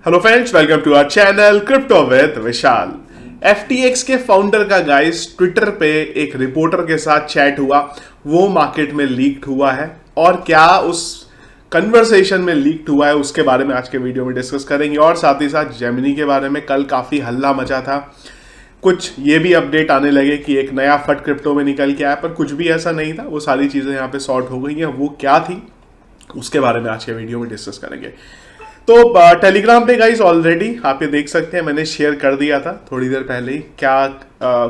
Hello friends, welcome to our channel crypto with Vishal. FTX के founder का guys Twitter पे एक रिपोर्टर के साथ चैट हुआ, वो मार्केट में लीक्ड हुआ है और क्या उस कन्वर्सेशन में लीक्ड हुआ है उसके बारे में आज के वीडियो में डिस्कस करेंगे। और साथ ही साथ जेमिनी के बारे में कल काफी हल्ला मचा था, कुछ ये भी अपडेट आने लगे कि एक नया फट क्रिप्टो में निकल के आया, पर कुछ भी ऐसा नहीं था। वो सारी चीजें यहाँ पे सॉर्ट हो गई हैं, वो क्या थी उसके बारे में आज के वीडियो में डिस्कस करेंगे। तो टेलीग्राम पे गाइस ऑलरेडी आप ये देख सकते हैं, मैंने शेयर कर दिया था थोड़ी देर पहले ही क्या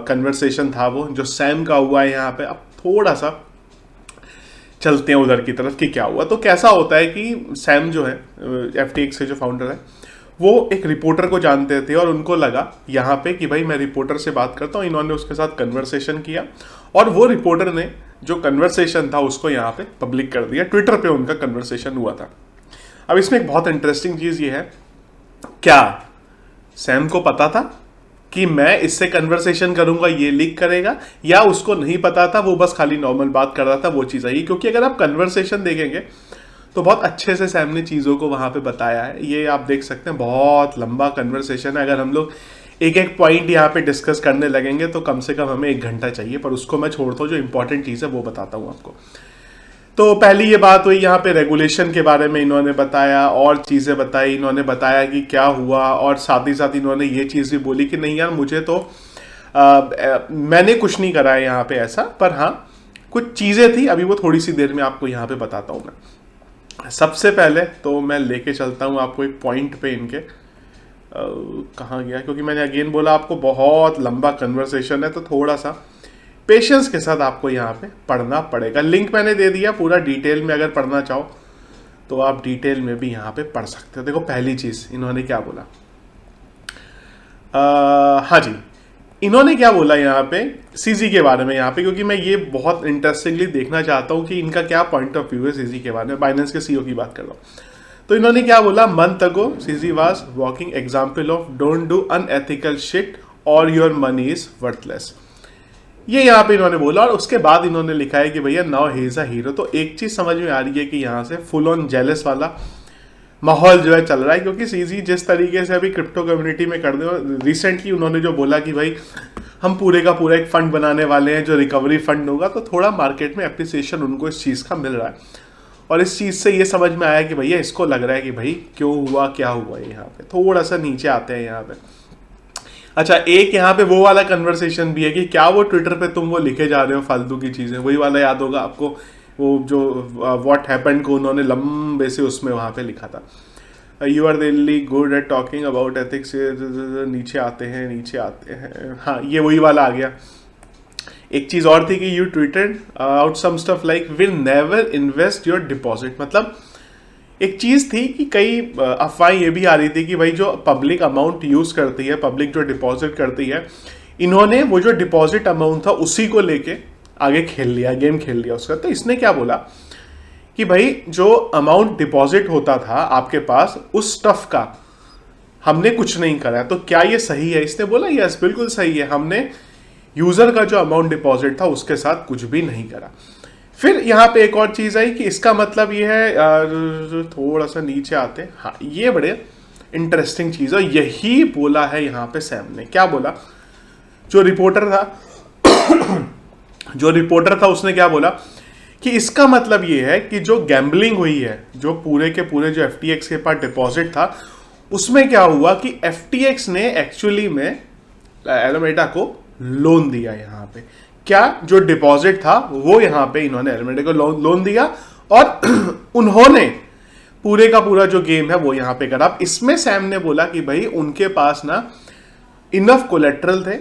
कन्वर्सेशन था वो जो सैम का हुआ है यहाँ पे। अब थोड़ा सा चलते हैं उधर की तरफ कि क्या हुआ। तो कैसा होता है कि सैम जो है FTX के जो फाउंडर है वो एक रिपोर्टर को जानते थे और उनको लगा यहाँ पे कि भाई मैं रिपोर्टर से बात करता हूँ। इन्होंने उसके साथ कन्वर्सेशन किया और वो रिपोर्टर ने जो कन्वर्सेशन था उसको यहाँ पे पब्लिक कर दिया। ट्विटर पे उनका कन्वर्सेशन हुआ था। अब इसमें एक बहुत इंटरेस्टिंग चीज ये है, क्या सैम को पता था कि मैं इससे कन्वर्सेशन करूंगा ये लीक करेगा, या उसको नहीं पता था, वो बस खाली नॉर्मल बात कर रहा था, वो चीज आई। क्योंकि अगर आप कन्वर्सेशन देखेंगे तो बहुत अच्छे से सैम ने चीजों को वहां पे बताया है। ये आप देख सकते हैं, बहुत लंबा कन्वर्सेशन है। अगर हम लोग एक एक पॉइंट यहाँ पे डिस्कस करने लगेंगे तो कम से कम हमें 1 घंटा चाहिए, पर उसको मैं छोड़ता हूँ। जो इंपॉर्टेंट चीज है वो बताता हूँ आपको। तो पहली ये बात हुई यहाँ पे रेगुलेशन के बारे में इन्होंने बताया और चीज़ें बताई। इन्होंने बताया कि क्या हुआ और साथ ही साथ इन्होंने ये चीज़ भी बोली कि नहीं यार मुझे तो मैंने कुछ नहीं करा है यहाँ पे ऐसा, पर हाँ कुछ चीज़ें थी, अभी वो थोड़ी सी देर में आपको यहाँ पे बताता हूँ मैं। सबसे पहले तो मैं लेके चलता हूँ आपको एक पॉइंट पे इनके कहाँ गया, क्योंकि मैंने अगेन बोला आपको बहुत लंबा कन्वर्सेशन है, तो थोड़ा सा पेशेंस के साथ आपको यहाँ पे पढ़ना पड़ेगा। लिंक मैंने दे दिया पूरा डिटेल में, अगर पढ़ना चाहो तो आप डिटेल में भी यहाँ पे पढ़ सकते हो। देखो पहली चीज इन्होंने क्या बोला, हाँ जी, इन्होंने क्या बोला यहाँ पे सीजी के बारे में यहाँ पे, क्योंकि मैं ये बहुत इंटरेस्टिंगली देखना चाहता हूँ कि इनका क्या पॉइंट ऑफ व्यू है सीजी के बारे में। बाइनेंस के CEO की बात कर रहा हूँ। तो इन्होंने क्या बोला, month ago CG was walking example of don't do unethical shit और योर मनी इज वर्थलेस। ये यहाँ पे इन्होंने बोला और उसके बाद इन्होंने लिखा है कि भैया now he is a hero. तो एक चीज समझ में आ रही है कि यहाँ से फुल ऑन जेलस वाला माहौल जो है चल रहा है, क्योंकि सीजी जिस तरीके से अभी क्रिप्टो कम्युनिटी में कर दे, रिसेंटली उन्होंने जो बोला कि भाई हम पूरे का पूरा एक फंड बनाने वाले हैं जो रिकवरी फंड होगा, तो थोड़ा मार्केट में एप्रिसिएशन उनको इस चीज का मिल रहा है। और इस चीज से ये समझ में आया कि भैया इसको लग रहा है कि भाई क्यों हुआ, क्या हुआ। यहाँ पे थोड़ा सा नीचे आते हैं यहाँ पे। अच्छा, एक यहाँ पे वो वाला कन्वर्सेशन भी है कि क्या वो ट्विटर पे तुम वो लिखे जा रहे हो फालतू की चीजें, वही वाला याद होगा आपको, वो जो व्हाट हैपेंड को उन्होंने लंबे से उसमें वहां पे लिखा था। You are really good at talking about ethics. नीचे आते हैं, हाँ ये वही वाला आ गया। एक चीज और थी कि you tweeted out some stuff like will never invest your deposit. मतलब एक चीज थी कि कई अफवाहें ये भी आ रही थी कि भाई जो पब्लिक अमाउंट यूज करती है, पब्लिक जो डिपॉजिट करती है, इन्होंने वो जो डिपॉजिट अमाउंट था उसी को लेके आगे खेल लिया, गेम खेल लिया उसका। तो इसने क्या बोला कि भाई जो अमाउंट डिपॉजिट होता था आपके पास उस स्टफ का हमने कुछ नहीं करा। तो क्या ये सही है? इसने बोला यस बिल्कुल सही है, हमने यूजर का जो अमाउंट डिपॉजिट था उसके साथ कुछ भी नहीं करा। फिर यहाँ पे एक और चीज आई कि इसका मतलब ये है, थोड़ा सा नीचे आते हैं, हाँ ये बड़े इंटरेस्टिंग चीज है। यही बोला है यहाँ पे सैम ने। क्या बोला, जो रिपोर्टर था उसने क्या बोला कि इसका मतलब ये है कि जो गैम्बलिंग हुई है, जो पूरे के पूरे जो FTX के पास डिपॉजिट था, उसमें क्या हुआ कि FTX ने एक्चुअली में एलोमेडा को लोन दिया। यहाँ पे क्या जो डिपॉजिट था वो यहाँ पे इन्होंने एलोमेडा को लोन दिया और उन्होंने पूरे का पूरा जो गेम है वो यहाँ पे करा। अब इसमें सैम ने बोला कि भाई उनके पास ना इनफ कोलेट्रल थे।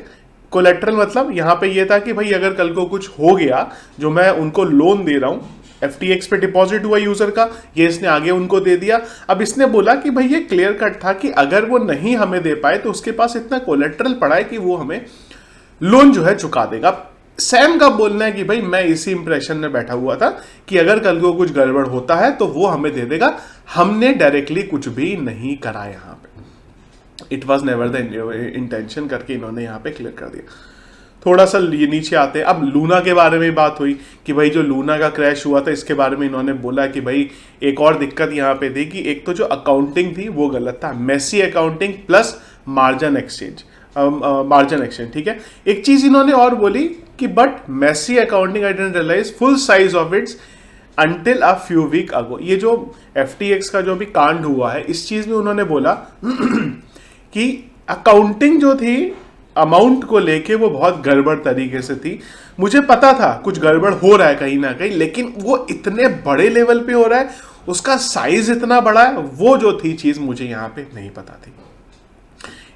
कोलेट्रल मतलब यहाँ पे ये था कि भाई अगर कल को कुछ हो गया, जो मैं उनको लोन दे रहा हूं, FTX पे डिपॉजिट हुआ यूजर का, ये इसने आगे उनको दे दिया। अब इसने बोला कि भाई ये क्लियर कट था कि अगर वो नहीं हमें दे पाए तो उसके पास इतना कोलेट्रल पड़ा है कि वो हमें लोन जो है चुका देगा। सैम का बोलना है कि भाई मैं इसी इंप्रेशन में बैठा हुआ था कि अगर कल को कुछ गड़बड़ होता है तो वो हमें दे देगा, हमने डायरेक्टली कुछ भी नहीं करा। यहाँ पे it was never the intention करके इन्होंने यहाँ पे क्लियर कर दिया। थोड़ा सा ये नीचे आते हैं। अब लूना के बारे में बात हुई कि भाई जो लूना का क्रैश हुआ था इसके बारे में इन्होंने बोला कि भाई एक और दिक्कत यहाँ पे थी कि एक तो जो अकाउंटिंग थी वो गलत था, messy accounting plus margin exchange, margin exchange, ठीक है। एक चीज इन्होंने और बोली कि but messy accounting I didn't realise full size of its until a few week ago. ये जो FTX का जो भी कांड हुआ है इस चीज में उन्होंने बोला कि अकाउंटिंग जो थी अमाउंट को लेके वो बहुत गड़बड़ तरीके से थी। मुझे पता था कुछ गड़बड़ हो रहा है कहीं ना कहीं, लेकिन वो इतने बड़े लेवल पे हो रहा है, उसका साइज इतना बड़ा है, वो जो थी चीज मुझे यहाँ पे नहीं पता थी।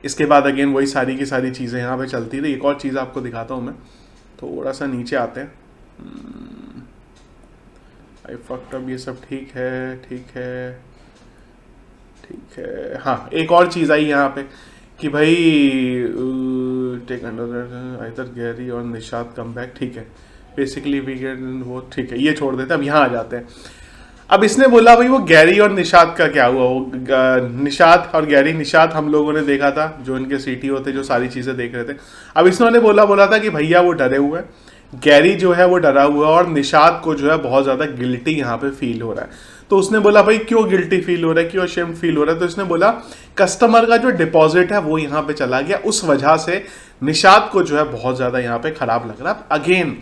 इसके बाद अगेन वही सारी की सारी चीजें यहाँ पे चलती रही। एक और चीज आपको दिखाता हूँ मैं, थोड़ा सा नीचे आते हैं। आई फक्ड अप, ये सब ठीक है, ठीक है, ठीक है। हाँ, एक और चीज आई यहाँ पे कि भाई टेक अंडर आइदर गैरी और निशात कम बैक, ठीक है, बेसिकली वी गेट वो, ठीक है, ये छोड़ देते हैं। अब यहाँ आ जाते हैं। अब इसने बोला भाई वो गैरी और निशात का क्या हुआ, वो निशात और गैरी, निशात हम लोगों ने देखा था जो इनके CTO थे जो सारी चीजें देख रहे थे। अब इसने बोला था कि भैया वो डरे हुए हैं, गैरी जो है वो डरा हुआ है और निशात को जो है बहुत ज्यादा गिल्टी यहाँ पे फील हो रहा है। तो उसने बोला भाई क्यों गिल्टी फील हो रहा है, क्यों अशेम्ड फील हो रहा है, तो इसने बोला कस्टमर का जो डिपॉजिट है वो यहाँ पे चला गया, उस वजह से निशात को जो है बहुत ज्यादा यहाँ पे खराब लग रहा है। अगेन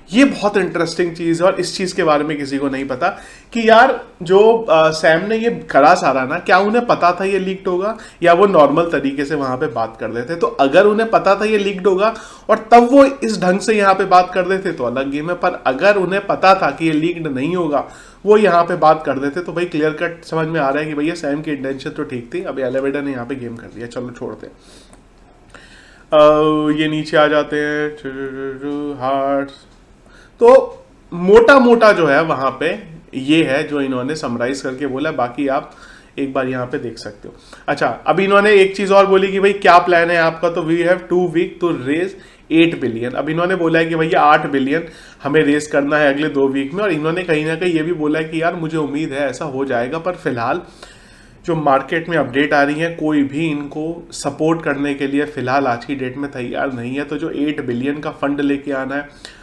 ये बहुत इंटरेस्टिंग चीज है और इस चीज के बारे में किसी को नहीं पता कि यार जो सैम ने ये करा सारा ना, क्या उन्हें पता था ये लीक्ड होगा या वो नॉर्मल तरीके से वहां पे बात कर देते। तो अगर उन्हें पता था ये लीक्ड होगा और तब वो इस ढंग से यहाँ पे बात कर देते तो अलग गेम है, पर अगर उन्हें पता था कि ये लीक्ड नहीं होगा वो यहाँ पे बात कर देते तो भाई क्लियर कट समझ में आ रहा है कि भैया सैम की इंटेंशन तो ठीक थी। अब एलिवेटर ने यहाँ पे गेम कर दिया, चलो छोड़ते। ये नीचे आ जाते हैं हार्ट्स। तो मोटा मोटा जो है वहां पे ये है जो इन्होंने समराइज करके बोला, बाकी आप एक बार यहाँ पे देख सकते हो। अच्छा, अब इन्होंने एक चीज और बोली कि भाई क्या प्लान है आपका, तो we have 2 week to raise 8 billion. अब इन्होंने बोला है कि भैया 8 बिलियन हमें रेज करना है अगले 2 वीक में, और इन्होंने कहीं ना कहीं ये भी बोला है कि यार मुझे उम्मीद है ऐसा हो जाएगा, पर फिलहाल जो मार्केट में अपडेट आ रही है कोई भी इनको सपोर्ट करने के लिए फिलहाल आज की डेट में तैयार नहीं है। तो जो 8 बिलियन का फंड लेके आना है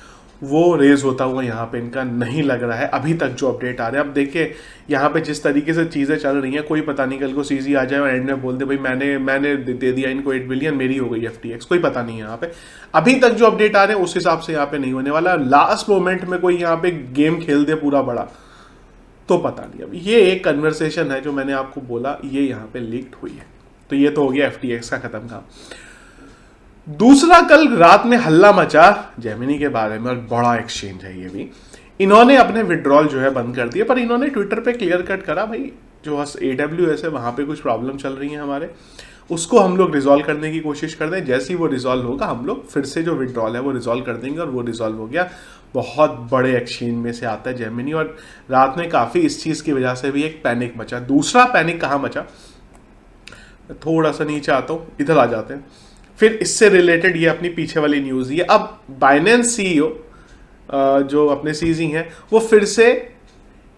वो रेज होता हुआ यहाँ पे इनका नहीं लग रहा है अभी तक जो अपडेट आ रहे हैं। अब देखिए यहाँ पे जिस तरीके से चीजें चल रही हैं, कोई पता नहीं कल को CZ आ जाए और एंड में बोल दे भाई मैंने दे दिया इनको 8 बिलियन, मेरी हो गई FTX, कोई पता नहीं है यहाँ पे। अभी तक जो अपडेट आ रहे हैं उस हिसाब से यहाँ पे नहीं होने वाला। लास्ट मोमेंट में कोई यहाँ पे गेम खेल दे पूरा बड़ा तो पता नहीं। अब ये एक कन्वर्सेशन है जो मैंने आपको बोला ये यहाँ पे लीक्ड हुई है, तो ये तो हो गया FTX का खत्म काम। दूसरा, कल रात में हल्ला मचा जेमिनी के बारे में और बड़ा एक्सचेंज है ये भी। इन्होंने अपने विड्रॉल जो है बंद कर दिए, पर इन्होंने ट्विटर पे क्लियर कट करा भाई जो AWS है वहां पे कुछ प्रॉब्लम चल रही है हमारे, उसको हम लोग रिजॉल्व करने की कोशिश करते हैं। जैसे ही वो रिजॉल्व होगा हम लोग फिर से जो विड्रॉल है वो रिजॉल्व कर देंगे, और वो रिजॉल्व हो गया। बहुत बड़े एक्सचेंज में से आता है जेमिनी, और रात में काफी इस चीज की वजह से भी एक पैनिक मचा। दूसरा पैनिक कहाँ मचा, थोड़ा सा नीचे आता हूँ, इधर आ जाते हैं। फिर इससे रिलेटेड ये अपनी पीछे वाली न्यूज है। अब बाइनेंस CEO जो अपने CZ हैं वो फिर से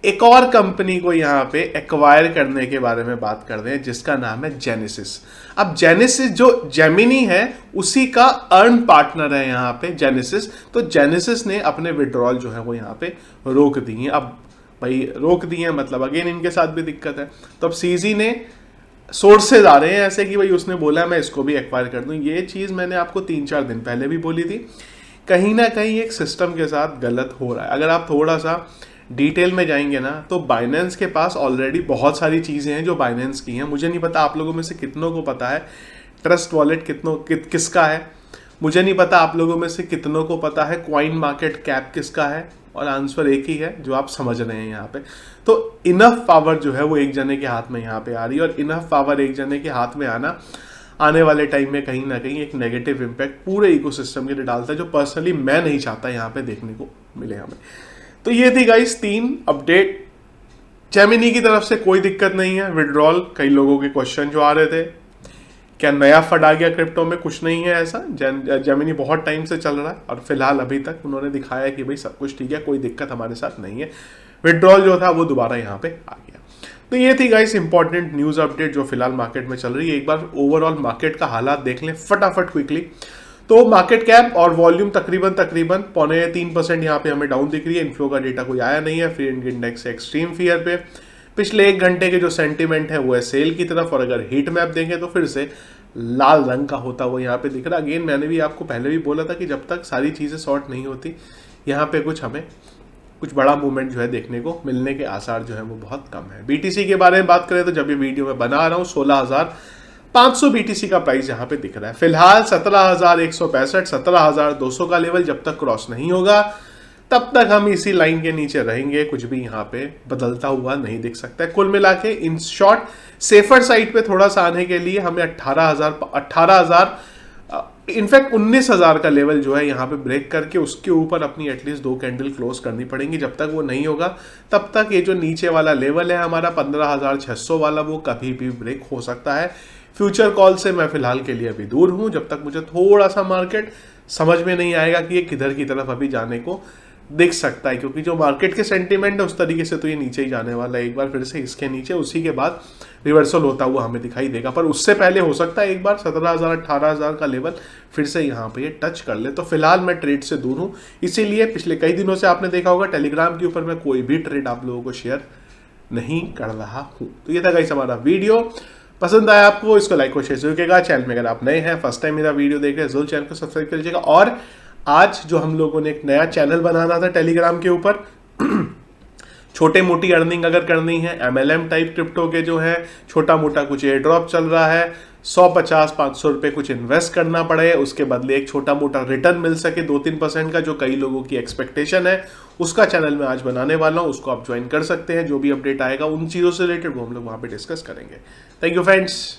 एक और कंपनी को यहाँ पे एक्वायर करने के बारे में बात कर रहे हैं जिसका नाम है जेनेसिस। अब जेनेसिस जो जेमिनी है उसी का अर्न पार्टनर है यहाँ पे जेनेसिस। तो जेनेसिस ने अपने विड्रॉल जो है वो यहाँ पे रोक दिए। अब भाई रोक दिए मतलब अगेन इनके साथ भी दिक्कत है। तो अब CZ ने सोर्सेज आ रहे हैं ऐसे कि भाई उसने बोला मैं इसको भी एक्वायर कर दूं। ये चीज मैंने आपको 3-4 दिन पहले भी बोली थी, कहीं ना कहीं एक सिस्टम के साथ गलत हो रहा है। अगर आप थोड़ा सा डिटेल में जाएंगे ना तो बाइनेंस के पास ऑलरेडी बहुत सारी चीजें हैं जो बाइनेंस की हैं। मुझे नहीं पता आप लोगों में से कितनों को पता है ट्रस्ट वॉलेट किसका है, मुझे नहीं पता आप लोगों में से कितनों को पता है कॉइन मार्केट कैप किसका है, और आंसर एक ही है जो आप समझ रहे हैं यहाँ पे। तो इनफ पावर जो है वो एक जने के हाथ में यहाँ पे आ रही है, और इनफ पावर एक जने के हाथ में आना आने वाले टाइम में कहीं ना कहीं एक नेगेटिव इम्पैक्ट पूरे इकोसिस्टम के लिए डालता है, जो पर्सनली मैं नहीं चाहता यहाँ पे देखने को मिले हमें। तो ये थी गाइस 3 अपडेट। जेमिनी की तरफ से कोई दिक्कत नहीं है विड्रॉल, कई लोगों के क्वेश्चन जो आ रहे थे क्या नया फंड आ गया क्रिप्टो में, कुछ नहीं है ऐसा। जेमिनी बहुत टाइम से चल रहा है और फिलहाल अभी तक उन्होंने दिखाया कि भाई सब कुछ ठीक है, कोई दिक्कत हमारे साथ नहीं है। विड्रॉल जो था वो दोबारा यहाँ पे आ गया। तो ये थी गाइस इंपॉर्टेंट न्यूज अपडेट जो फिलहाल मार्केट में चल रही है। एक बार ओवरऑल मार्केट का हालात देख लें फटाफट क्विकली। तो मार्केट कैप और वॉल्यूम तकरीबन 0.3% यहाँ पे हमें डाउन दिख रही है। इन्फ्लो का डेटा कोई आया नहीं है। Free Indian index extreme fear पे पिछले 1 घंटे के जो सेंटीमेंट है वो है सेल की तरफ, और अगर हीट मैप देंगे तो फिर से लाल रंग का होता हुआ यहाँ पे दिख रहा। अगेन मैंने भी आपको पहले भी बोला था कि जब तक सारी चीज़ें सॉर्ट नहीं होती यहाँ पे हमें कुछ बड़ा मूवमेंट जो है देखने को मिलने के आसार जो है वो बहुत कम है। बीटीसी के बारे में बात करें तो जब ये वीडियो में बना रहा हूँ 16,500 बीटीसी का प्राइस यहाँ पे दिख रहा है। फिलहाल 17,165 17,200 का लेवल जब तक क्रॉस नहीं होगा तब तक हम इसी लाइन के नीचे रहेंगे। कुछ भी यहाँ पे बदलता हुआ नहीं दिख सकता है। कुल मिला के इन शॉर्ट सेफर साइड पे थोड़ा सा आने के लिए हमें 18,000 इनफैक्ट 19,000 का लेवल जो है यहाँ पे ब्रेक करके उसके ऊपर अपनी एटलीस्ट 2 कैंडल क्लोज करनी पड़ेंगी। जब तक वो नहीं होगा तब तक ये जो नीचे वाला लेवल है हमारा 15,600 वाला वो कभी भी ब्रेक हो सकता है। फ्यूचर कॉल से मैं फिलहाल के लिए अभी दूर हूँ जब तक मुझे थोड़ा सा मार्केट समझ में नहीं आएगा कि ये किधर की तरफ अभी जाने को दिख सकता है, क्योंकि जो मार्केट के सेंटीमेंट है उस तरीके से तो ये नीचे ही जाने वाला है। एक बार फिर से इसके नीचे, उसी के बाद रिवर्सल होता हुआ हमें दिखाई देगा, पर उससे पहले हो सकता है एक बार 17,000 18,000 का लेवल फिर से यहाँ पे ये टच कर ले। तो फिलहाल मैं ट्रेड से दूर हूँ, इसीलिए पिछले कई दिनों से आपने देखा होगा टेलीग्राम के ऊपर मैं कोई भी ट्रेड आप लोगों को शेयर नहीं कर रहा हूँ। तो ये था गाइस हमारा वीडियो। पसंद आया आपको, इसको लाइक और शेयर जरूर कीजिएगा। चैनल में अगर आप नए हैं, फर्स्ट टाइम मेरा वीडियो देख रहे हैं, जरूर चैनल को सब्सक्राइब कर लीजिएगा। और आज जो हम लोगों ने एक नया चैनल बनाना था टेलीग्राम के ऊपर छोटे मोटी अर्निंग अगर करनी है, MLM टाइप क्रिप्टो के जो है छोटा मोटा कुछ एयर ड्रॉप चल रहा है, 150-500 रुपये कुछ इन्वेस्ट करना पड़े, उसके बदले एक छोटा मोटा रिटर्न मिल सके 2-3% का, जो कई लोगों की एक्सपेक्टेशन है, उसका चैनल मैं आज बनाने वाला हूँ। उसको आप ज्वाइन कर सकते हैं। जो भी अपडेट आएगा उन चीज़ों से रिलेटेड वो हम लोग वहाँ पे डिस्कस करेंगे। Thank you friends.